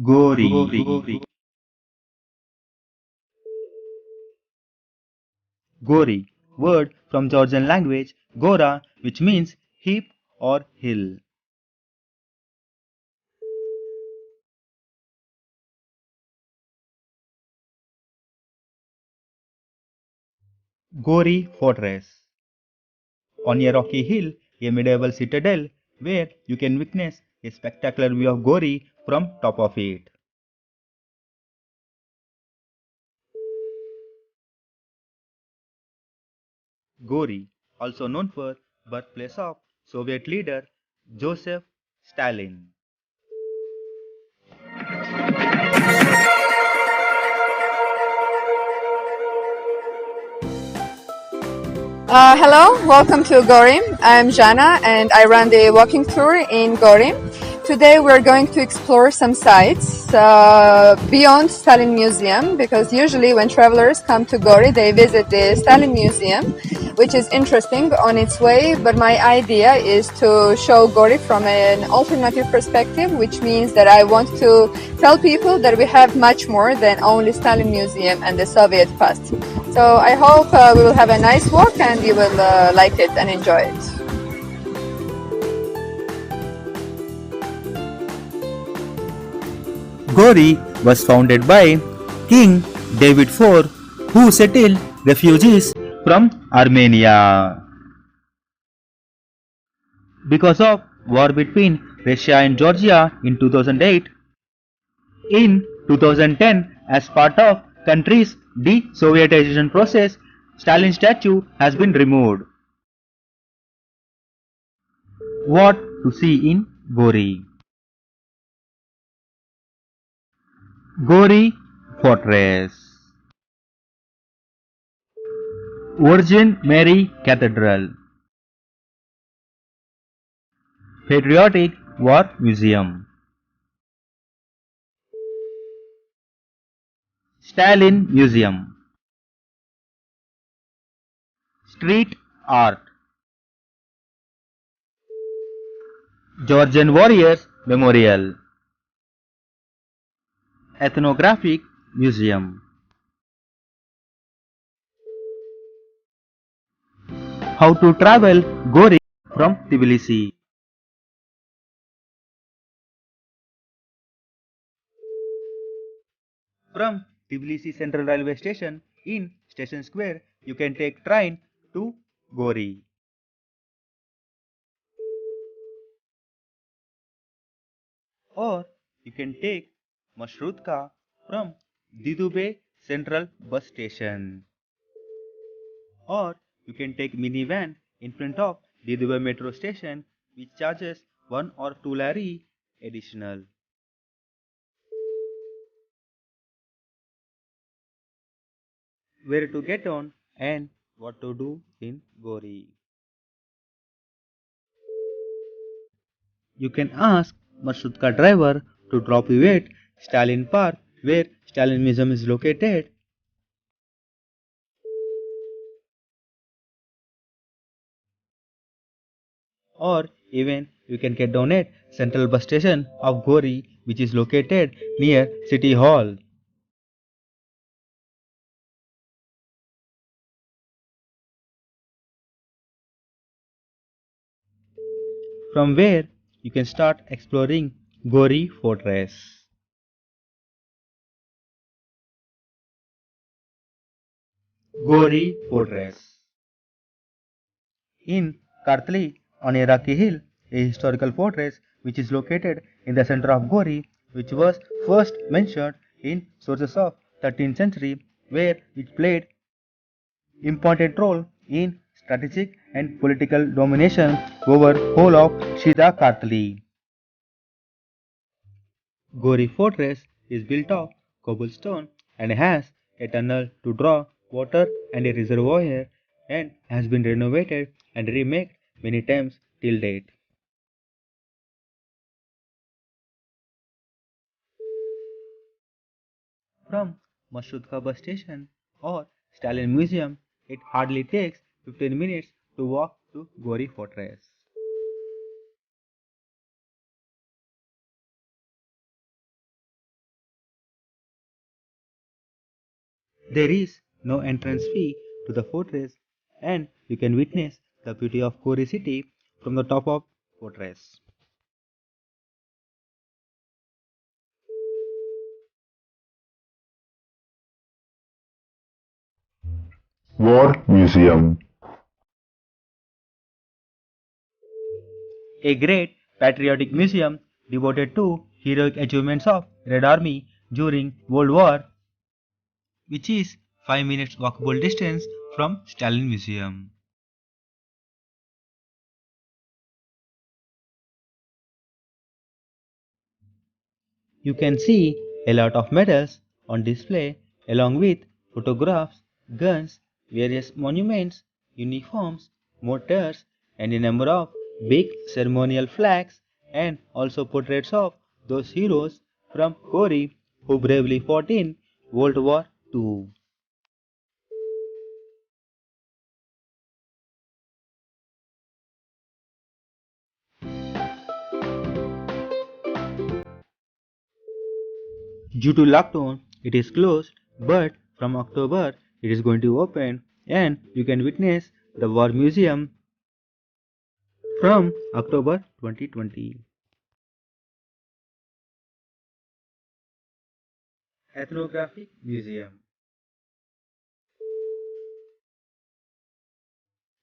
Gori. Gori, word from Georgian language, Gora, which means heap or hill. Gori Fortress. On a rocky hill, a medieval citadel, where you can witness a spectacular view of Gori from top of it. Gori, also known for birthplace of Soviet leader Joseph Stalin. Hello, welcome to Gorim. I'm Jana and I run the walking tour in Gorim. Today we're going to explore some sites beyond Stalin Museum, because usually when travelers come to Gori they visit the Stalin Museum, which is interesting on its way, but my idea is to show Gori from an alternative perspective, which means that I want to tell people that we have much more than only Stalin Museum and the Soviet past. So I hope we will have a nice walk and you will like it and enjoy it. Gori was founded by King David IV, who settled refugees from Armenia. Because of war between Russia and Georgia in 2008, in 2010, as part of country's de-Sovietization process, Stalin statue has been removed. What to see in Gori? Gori Fortress, Virgin Mary Cathedral, Patriotic War Museum, Stalin Museum, Street Art, Georgian Warriors Memorial, Ethnographic Museum. How to travel Gori from Tbilisi? From Tbilisi Central Railway Station in Station Square, you can take train to Gori. Or you can take Marshrutka from Didube Central Bus Station. Or you can take minivan in front of Didube Metro Station, which charges 1 or 2 lari additional. Where to get on and what to do in Gori? You can ask Marshutka driver to drop you at Stalin Park, where Stalin Museum is located. Or even you can get down at Central Bus Station of Gori, which is located near City Hall. From where you can start exploring Gori Fortress. Gori Fortress. In Kartli, on a rocky hill, a historical fortress which is located in the center of Gori, which was first mentioned in sources of 13th century, where it played important role in strategic and political domination over whole of Shida Kartli. Gori Fortress is built of cobblestone and has a tunnel to draw water and a reservoir, and has been renovated and remade many times till date. From Mashrutka bus station or Stalin Museum, it hardly takes 15 minutes to walk to Gori Fortress. There is no entrance fee to the fortress, and you can witness the beauty of Gori city from the top of fortress. War Museum. A great patriotic museum devoted to heroic achievements of Red Army during World War, which is 5 minutes walkable distance from Stalin Museum. You can see a lot of medals on display along with photographs, guns, various monuments, uniforms, mortars, and a number of big ceremonial flags, and also portraits of those heroes from Gori who bravely fought in World War II. Due to lockdown, it is closed, but from October it is going to open and you can witness the War Museum from October 2020. Ethnographic Museum.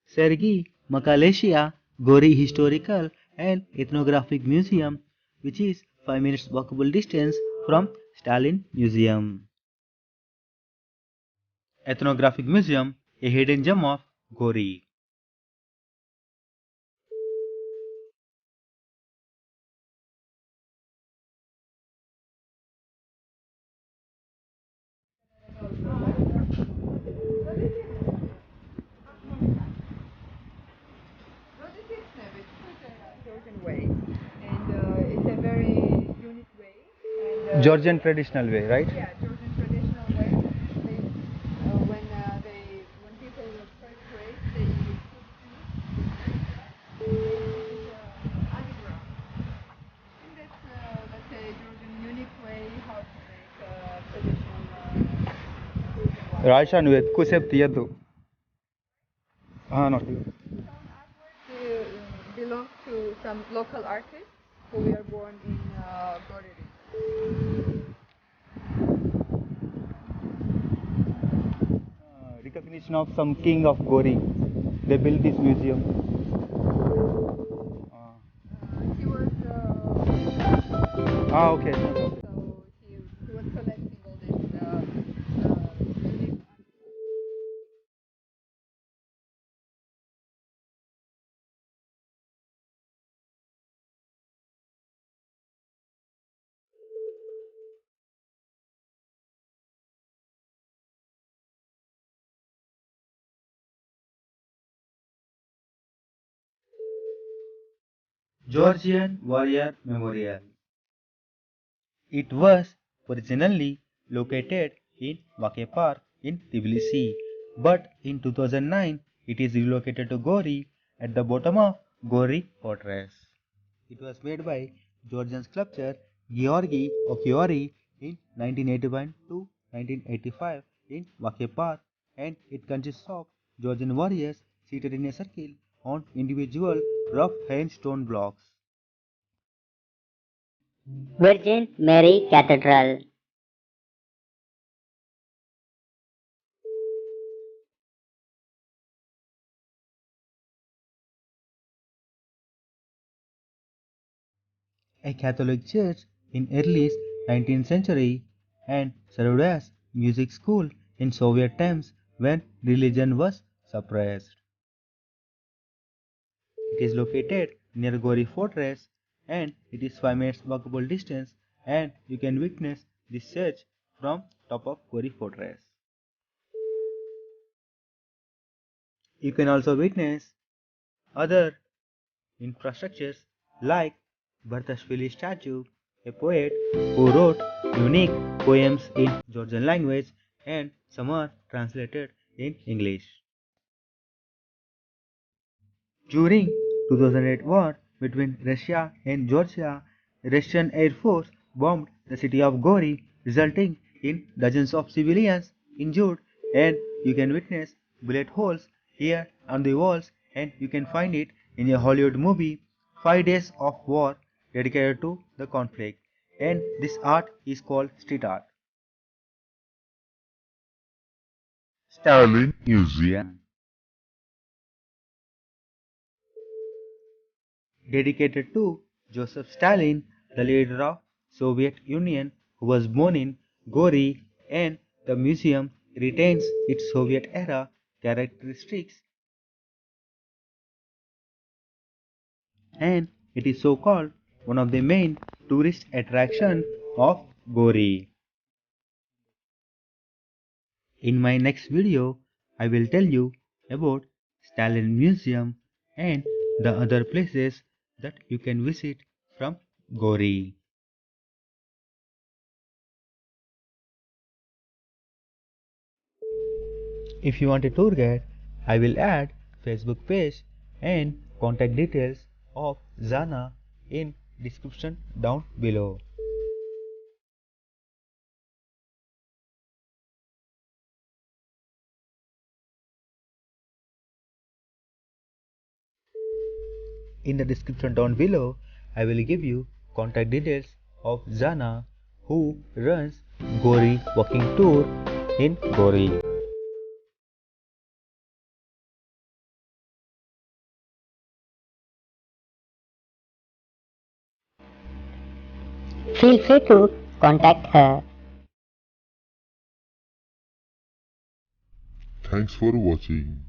Sergei Makaleshia Gori Historical and Ethnographic Museum, which is 5 minutes walkable distance from Stalin Museum. Ethnographic Museum, a hidden gem of Gori. Georgian way, and it's a very unique way. And, Georgian traditional way, right? yeah, Georgian traditional way. They, when people first pray, they put underground. I think that's a Georgian unique way how to make traditional food. Raishan with Kusep Tiyadu. Not you. Some artworks belong to some local artists who were born in Goriri. Recognition of some king of Gori. They built this museum. He was Okay. so he was collecting all this unique. Georgian Warrior Memorial. It was originally located in Vake Park in Tbilisi, but in 2009 it is relocated to Gori at the bottom of Gori Fortress. It was made by Georgian sculptor Georgi Okiori in 1981 to 1985 in Vake Park, and it consists of Georgian warriors seated in a circle on individual rough-hewn stone blocks. Virgin Mary Cathedral. A Catholic church in early 19th century and served as music school in Soviet times when religion was suppressed. It is located near Gori Fortress and it is 5 minutes walkable distance and you can witness this church from top of Gori Fortress. You can also witness other infrastructures like Bhartashvili statue, a poet who wrote unique poems in Georgian language and some are translated in English. During 2008 war between Russia and Georgia, Russian Air Force bombed the city of Gori, resulting in dozens of civilians injured, and you can witness bullet holes here on the walls, and you can find it in a Hollywood movie, 5 Days of War, dedicated to the conflict. And this art is called street art. Stalin Museum. Dedicated to Joseph Stalin, the leader of Soviet Union, who was born in Gori, and the museum retains its Soviet era characteristics, and it is so called one of the main tourist attractions of Gori. In my next video, I will tell you about Stalin Museum and the other places that you can visit from Gori. If you want a tour guide, I will add Facebook page and contact details of Zana in description down below. In the description down below, I will give you contact details of Zana, who runs Gori walking tour in Gori. Feel free to contact her. Thanks for watching.